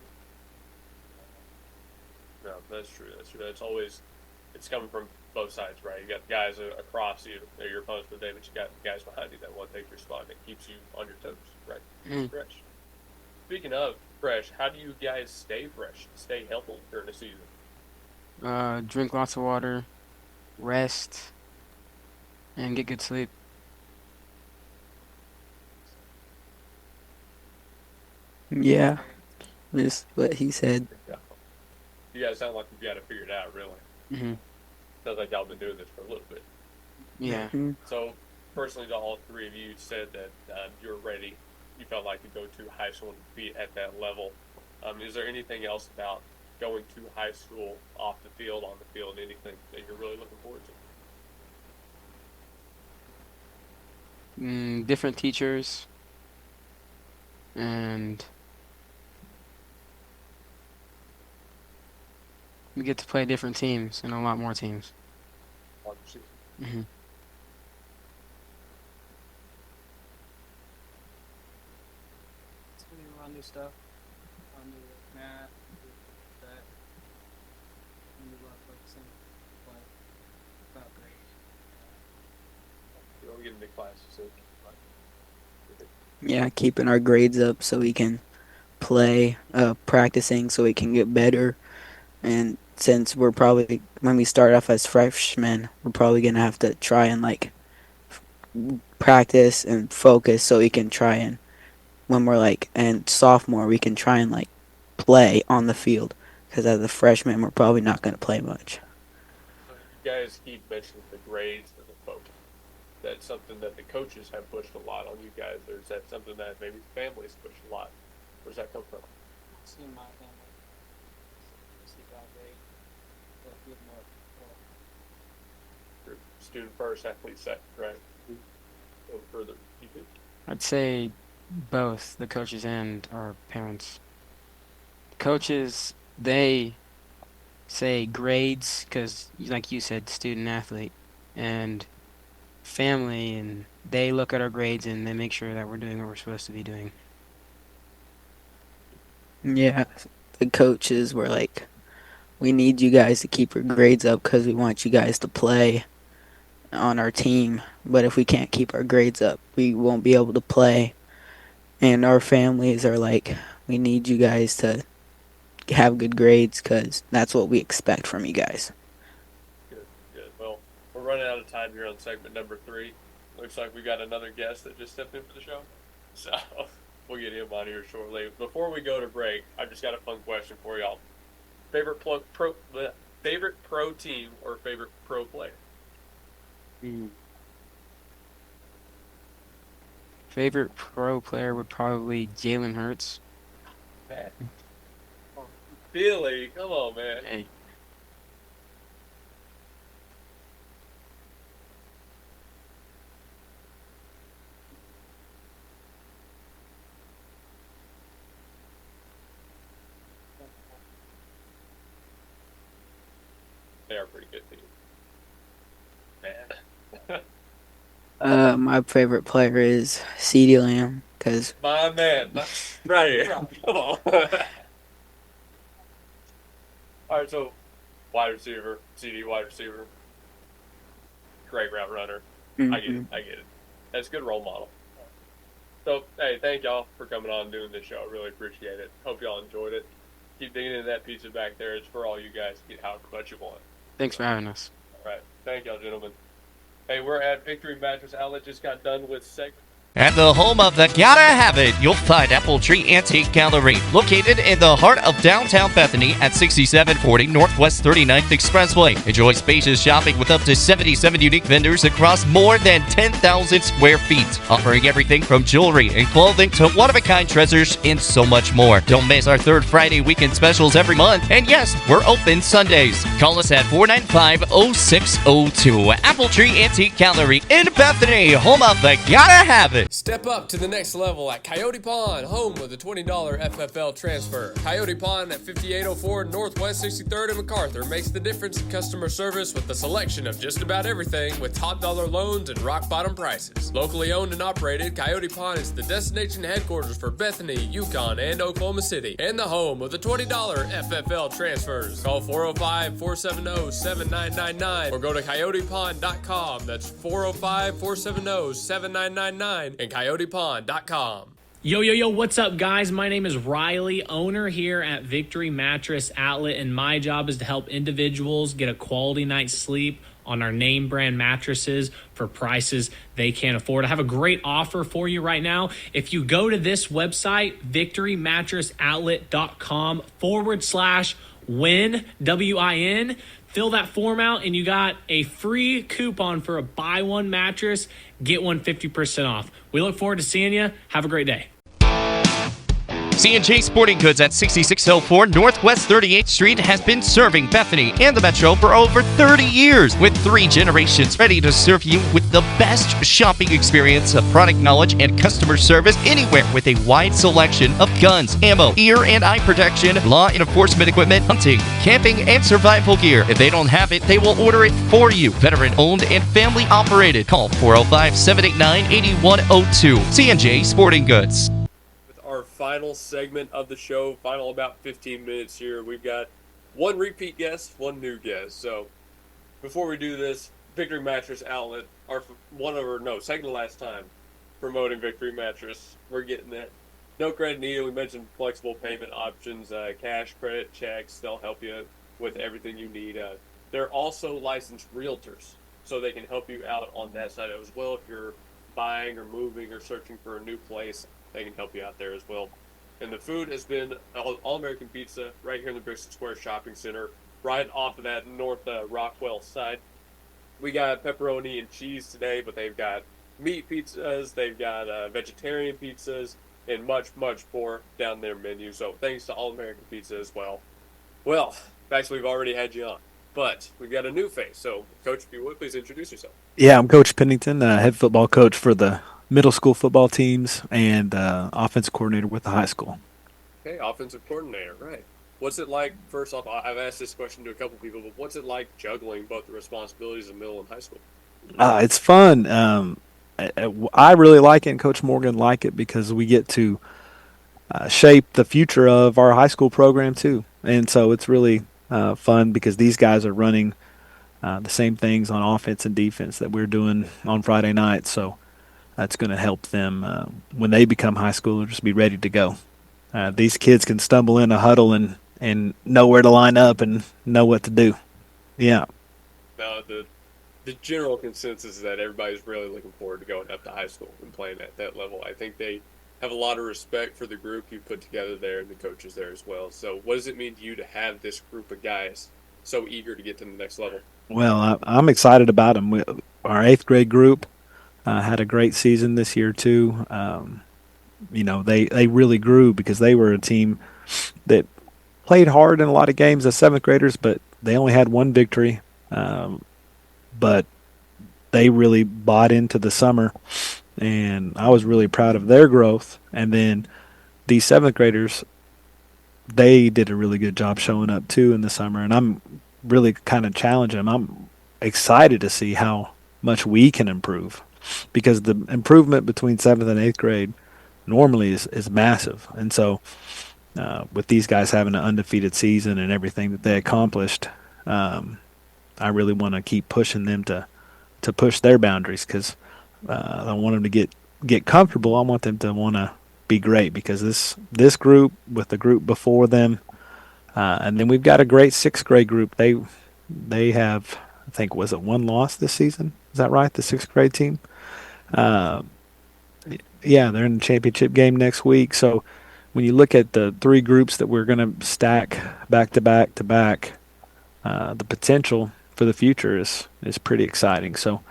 No, that's true. That's true. That's always, it's coming from both sides, right? You got guys across you, they're your opponents, but then you got guys behind you that want to take your spot and it keeps you on your toes, right? Fresh. Speaking of fresh, how do you guys stay fresh, stay healthy during the season? Drink lots of water, rest, and get good sleep. Yeah, just what he said. You guys sound like you got it figured out, really. Mm-hmm. Sounds like y'all been doing this for a little bit. Yeah. So, personally, all three of you said that you were ready. You felt like to go to high school and be at that level. Is there anything else about going to high school, off the field, on the field, anything that you're really looking forward to? Different teachers, and we get to play different teams and a lot more teams. Mm-hmm. It's when you run new stuff, run new math, new that, and new focusing, but about grades. You don't get into classes, so Yeah, keeping our grades up so we can play, practicing so we can get better. And since we're probably, when we start off as freshmen, we're probably going to have to try and like practice and focus so we can try and, when we're like, and sophomore, we can try and like play on the field. Because as a freshman, we're probably not going to play much. you guys keep mentioning the grades and the focus. That's something that the coaches have pushed a lot on you guys, or is that something that maybe the families push a lot? Where's that come from? See my family. See God great. But give more. You're student first, athlete second, right? Go further. You think? I'd say both the coaches and our parents. Coaches, they say grades because, like you said, student athlete, and family, and they look at our grades and they make sure that we're doing what we're supposed to be doing. Yeah, the coaches were like, we need you guys to keep your grades up because we want you guys to play on our team. But if we can't keep our grades up, we won't be able to play. And our families are like, we need you guys to have good grades because that's what we expect from you guys. Good, good. Well, we're running out of time here on segment number 3. Looks like we got another guest that just stepped in for the show. So we'll get him on here shortly. Before we go to break, I've just got a fun question for y'all. Favorite pro team or favorite pro player? Favorite pro player would probably Jalen Hurts. Man. Billy, come on, man. Hey. They are pretty good team. Man. My favorite player is CeeDee Lamb because My man. Right here. Come on. All right, so wide receiver, CD wide receiver, great route runner. Mm-hmm. I get it. That's a good role model. So, hey, thank y'all for coming on and doing this show. I really appreciate it. Hope y'all enjoyed it. Keep digging into that pizza back there. It's for all you guys to get however much you want. Thanks for having us. All right. Thank y'all, gentlemen. Hey, we're at Victory Mattress Outlet. Just got done with segment. At the home of the Gotta Have It, you'll find Apple Tree Antique Gallery, located in the heart of downtown Bethany at 6740 Northwest 39th Expressway. Enjoy spacious shopping with up to 77 unique vendors across more than 10,000 square feet, offering everything from jewelry and clothing to one-of-a-kind treasures and so much more. Don't miss our third Friday weekend specials every month. And yes, we're open Sundays. Call us at 495-0602. Apple Tree Antique Gallery in Bethany, home of the Gotta Have It. Step up to the next level at Coyote Pond, home of the $20 FFL transfer. Coyote Pond at 5804 Northwest 63rd and MacArthur makes the difference in customer service with a selection of just about everything with top dollar loans and rock bottom prices. Locally owned and operated, Coyote Pond is the destination headquarters for Bethany, Yukon, and Oklahoma City, and the home of the $20 FFL transfers. Call 405-470-7999 or go to coyotepond.com. That's 405-470-7999 and coyotepond.com. Yo, what's up, guys? My name is Riley, owner here at Victory Mattress Outlet, and my job is to help individuals get a quality night's sleep on our name brand mattresses for prices they can't afford. I have a great offer for you right now. If you go to this website, victorymattress.outlet.com/win, WIN, fill that form out, and you got a free coupon for a buy one mattress, get one 50% off. We look forward to seeing you. Have a great day. C&J Sporting Goods at 6604 Northwest 38th Street has been serving Bethany and the Metro for over 30 years, with 3 generations ready to serve you with the best shopping experience of product knowledge and customer service anywhere, with a wide selection of guns, ammo, ear and eye protection, law enforcement equipment, hunting, camping, and survival gear. If they don't have it, they will order it for you. Veteran owned and family operated. Call 405-789-8102. C&J Sporting Goods. Our final segment of the show, final about 15 minutes here. We've got one repeat guest, one new guest. So before we do this, Victory Mattress Outlet, second to last time promoting Victory Mattress. We're getting that. No credit needed. We mentioned flexible payment options, cash, credit, checks. They'll help you with everything you need. They're also licensed realtors, so they can help you out on that side as well. If you're buying or moving or searching for a new place, they can help you out there as well. And the food has been All-American Pizza right here in the Brixton Square Shopping Center, right off of that North Rockwell side. We got pepperoni and cheese today, but they've got meat pizzas, they've got vegetarian pizzas, and much, much more down their menu. So thanks to All-American Pizza as well. Well, actually, we've already had you on, but we've got a new face. So, Coach, if you would, please introduce yourself. Yeah, I'm Coach Pennington, head football coach for the middle school football teams and offensive coordinator with the high school. Okay, offensive coordinator, right. What's it like, first off, I've asked this question to a couple people, but what's it like juggling both the responsibilities of middle and high school? It's fun. I really like it, and Coach Morgan like it, because we get to shape the future of our high school program too. And so it's really fun, because these guys are running the same things on offense and defense that we're doing on Friday night. So that's going to help them when they become high schoolers be ready to go. These kids can stumble in a huddle and know where to line up and know what to do. Yeah. Now, the general consensus is that everybody's really looking forward to going up to high school and playing at that level. I think they have a lot of respect for the group you put together there and the coaches there as well. So what does it mean to you to have this group of guys so eager to get to the next level? Well, I'm excited about them. Our 8th grade group had a great season this year too. They really grew, because they were a team that played hard in a lot of games as 7th graders, but they only had one victory. But they really bought into the summer, and I was really proud of their growth. And then these 7th graders, they did a really good job showing up too in the summer, and I'm really kind of challenging them. I'm excited to see how much we can improve, because the improvement between 7th and 8th grade normally is massive. And so with these guys having an undefeated season and everything that they accomplished, I really want to keep pushing them to push their boundaries, because I don't want them to get comfortable. I want them to want to be great, because this group with the group before them, and then we've got a great 6th grade group. They have, I think, was it one loss this season? Is that right? The 6th grade team? Yeah, they're in the championship game next week. So when you look at the 3 groups that we're going to stack back to back to back, the potential for the future is pretty exciting. So,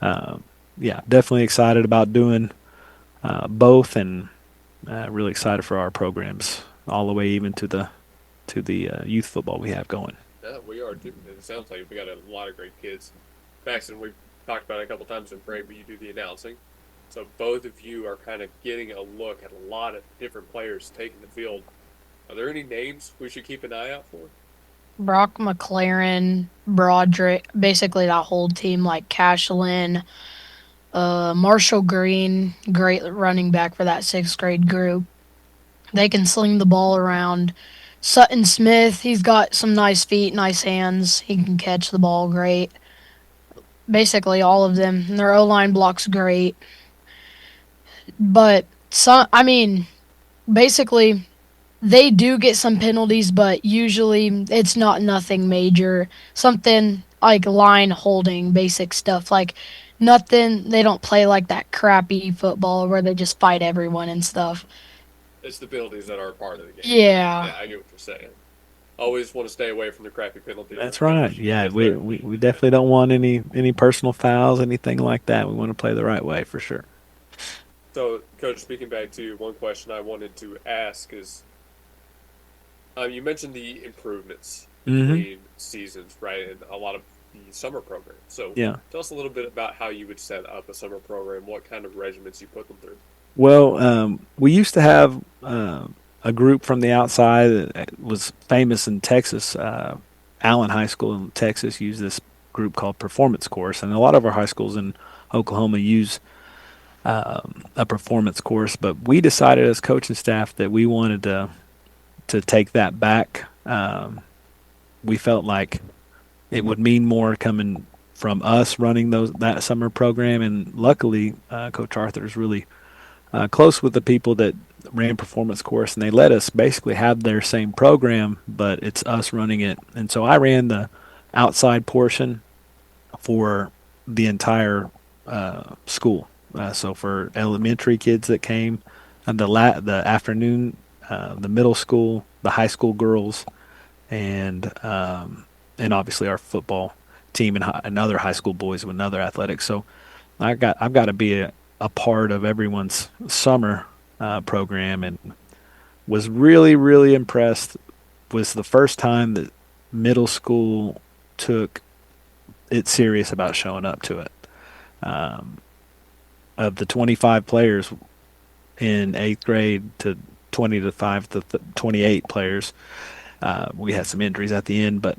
yeah, definitely excited about doing both, and really excited for our programs all the way even to the youth football we have going. Yeah, we are too. It sounds like we got a lot of great kids. Baxton, we've talked about it a couple times in break, but you do the announcing. So both of you are kind of getting a look at a lot of different players taking the field. Are there any names we should keep an eye out for? Brock McLaren, Broderick, basically that whole team, like Cashlin, Marshall Green, great running back for that 6th grade group. They can sling the ball around. Sutton Smith, he's got some nice feet, nice hands. He can catch the ball great. Basically all of them. And their O-line block's great. But, basically, they do get some penalties, but usually it's not nothing major. Something like line holding, basic stuff. Like nothing. They don't play like that crappy football where they just fight everyone and stuff. It's the penalties that are a part of the game. Yeah. Yeah, I get what you're saying. Always want to stay away from the crappy penalties. That's right. Yeah, we definitely don't want any personal fouls, anything like that. We want to play the right way for sure. So, Coach, speaking back to you, one question I wanted to ask is, you mentioned the improvements between seasons, right, and a lot of the summer programs. So, Yeah. tell us a little bit about how you would set up a summer program, what kind of regimens you put them through. Well, we used to have a group from the outside that was famous in Texas. Allen High School in Texas used this group called Performance Course, and a lot of our high schools in Oklahoma use a performance course. But we decided as coaching staff that we wanted to take that back. We felt like it would mean more coming from us running that summer program, and luckily, Coach Arthur is really close with the people that ran performance course, and they let us basically have their same program, but it's us running it. And so I ran the outside portion for the entire school. So for elementary kids that came, and the afternoon, the middle school, the high school girls, and obviously our football team and other high school boys with another athletics. So I've got to be a part of everyone's summer program, and was really, really impressed. Was the first time that middle school took it serious about showing up to it. Of the 25 players in 8th grade to 25 to 28 players, we had some injuries at the end, but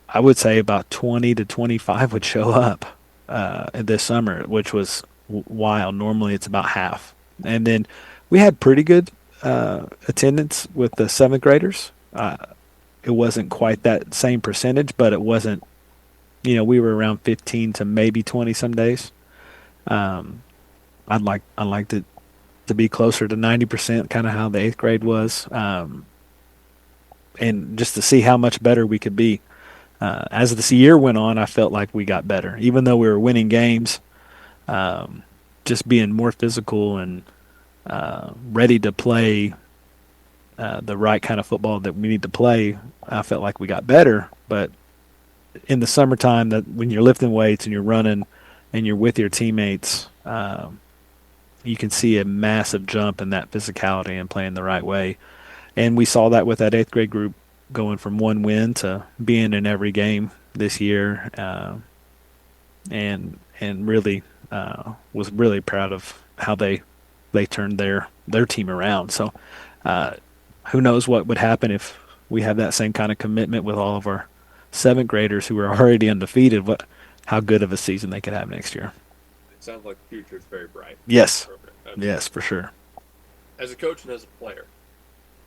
I would say about 20 to 25 would show up this summer, which was wild. Normally it's about half. And then we had pretty good attendance with the 7th graders. It wasn't quite that same percentage, but it wasn't, we were around 15 to maybe 20 some days. I'd like to be closer to 90%, kind of how the 8th grade was, and just to see how much better we could be. As this year went on, I felt like we got better, even though we were winning games. Just being more physical and ready to play the right kind of football that we need to play, I felt like we got better. But in the summertime, that when you're lifting weights and you're running and you're with your teammates, you can see a massive jump in that physicality and playing the right way. And we saw that with that 8th grade group going from one win to being in every game this year, and really was really proud of how they turned their team around. So who knows what would happen if we have that same kind of commitment with all of our 7th graders who are already undefeated, how good of a season they could have next year. It sounds like the future is very bright. Yes. Perfect. Yes, for sure. As a coach and as a player,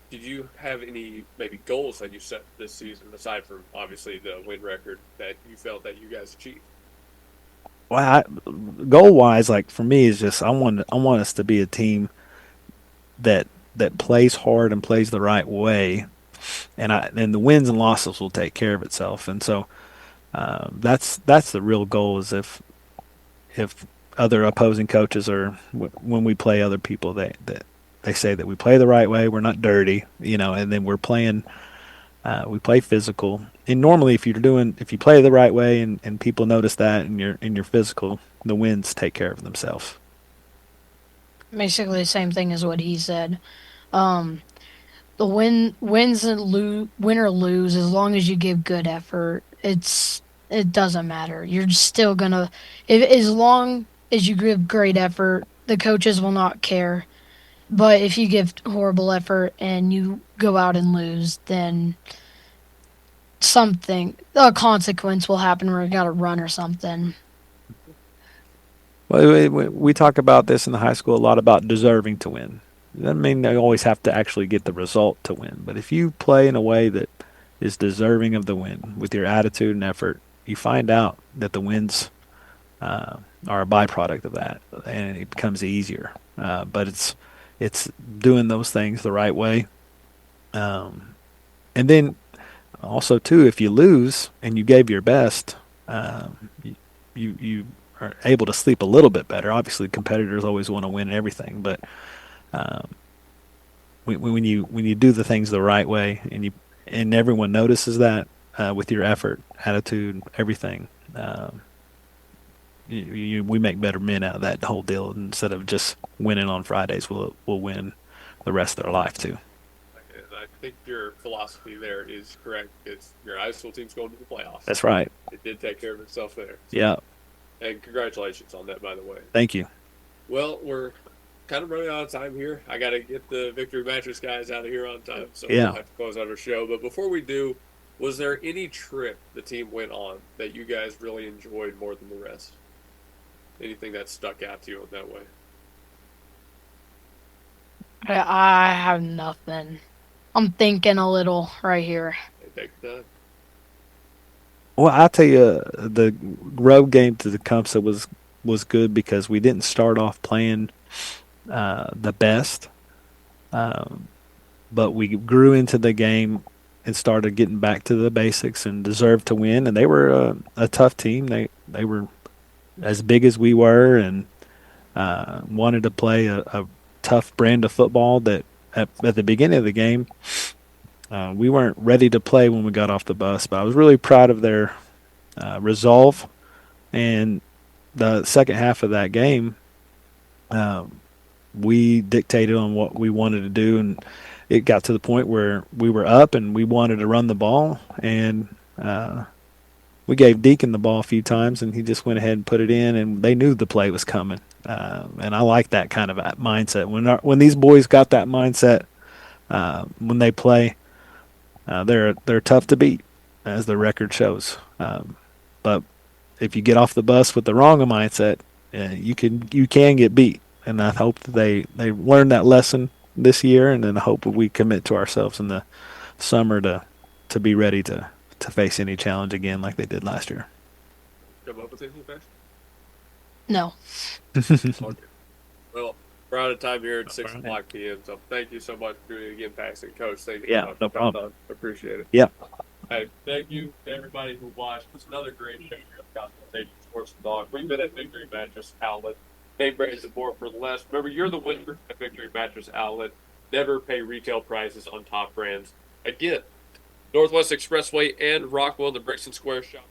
did you have any maybe goals that you set this season, aside from obviously the win record, that you felt that you guys achieved? Well, goal wise, like for me, is just I want us to be a team that plays hard and plays the right way, and the wins and losses will take care of itself. And so that's the real goal. Is if other opposing coaches when we play other people, they say that we play the right way, we're not dirty, and then we're playing. We play physical, and normally if you play the right way and people notice that and you're physical, the wins take care of themselves. Basically the same thing as what he said. The wins and win or lose, as long as you give good effort, it doesn't matter. You're still gonna, as long as you give great effort, the coaches will not care. But if you give horrible effort and you go out and lose, then a consequence will happen where you got to run or something. Well, we talk about this in the high school a lot about deserving to win. It doesn't mean they always have to actually get the result to win. But if you play in a way that is deserving of the win with your attitude and effort, you find out that the wins are a byproduct of that, and it becomes easier. But it's doing those things the right way. And then also, too, if you lose and you gave your best, you are able to sleep a little bit better. Obviously, competitors always want to win everything, but when you do the things the right way, and everyone notices that with your effort, attitude, everything, we make better men out of that whole deal. Instead of just winning on Fridays, we'll win the rest of their life too. I think your philosophy there is correct. It's your high school team's going to the playoffs. That's right. It did take care of itself there. So. Yeah. And congratulations on that, by the way. Thank you. Well, we're kind of running out of time here. I got to get the Victory Mattress guys out of here on time, so yeah. We'll have to close out our show. But before we do, was there any trip the team went on that you guys really enjoyed more than the rest? Anything that stuck out to you in that way? I have nothing. I'm thinking a little right here. Take your time. Well, I'll tell you, the road game to the Tecumseh was good because we didn't start off playing the best, but we grew into the game and started getting back to the basics and deserved to win. And they were a tough team. They were as big as we were and wanted to play a tough brand of football that at the beginning of the game, we weren't ready to play when we got off the bus, but I was really proud of their resolve. And the second half of that game, we dictated on what we wanted to do, and it got to the point where we were up and we wanted to run the ball, and we gave Deacon the ball a few times, and he just went ahead and put it in, and they knew the play was coming. And I like that kind of mindset. When these boys got that mindset, when they play, they're tough to beat, as the record shows. But if you get off the bus with the wrong mindset, you can get beat. And I hope that they learn that lesson this year, and then I hope we commit to ourselves in the summer to be ready to face any challenge again like they did last year. Come up with anything fast? No. Okay. Well, we're out of time here at 6 o'clock p.m., so thank you so much for doing it again, Paxton. Coach, thank you. Yeah, no problem. Appreciate it. Yeah. Hey, thank you to everybody who watched. It's another great show here at Gospel Station Sports and Dog. We've been at Victory Mattress Outlet. Name brands and more for less. Remember, you're the winner at Victory Mattress Outlet. Never pay retail prices on top brands. Again, Northwest Expressway and Rockwell, the Brixton Square Shopping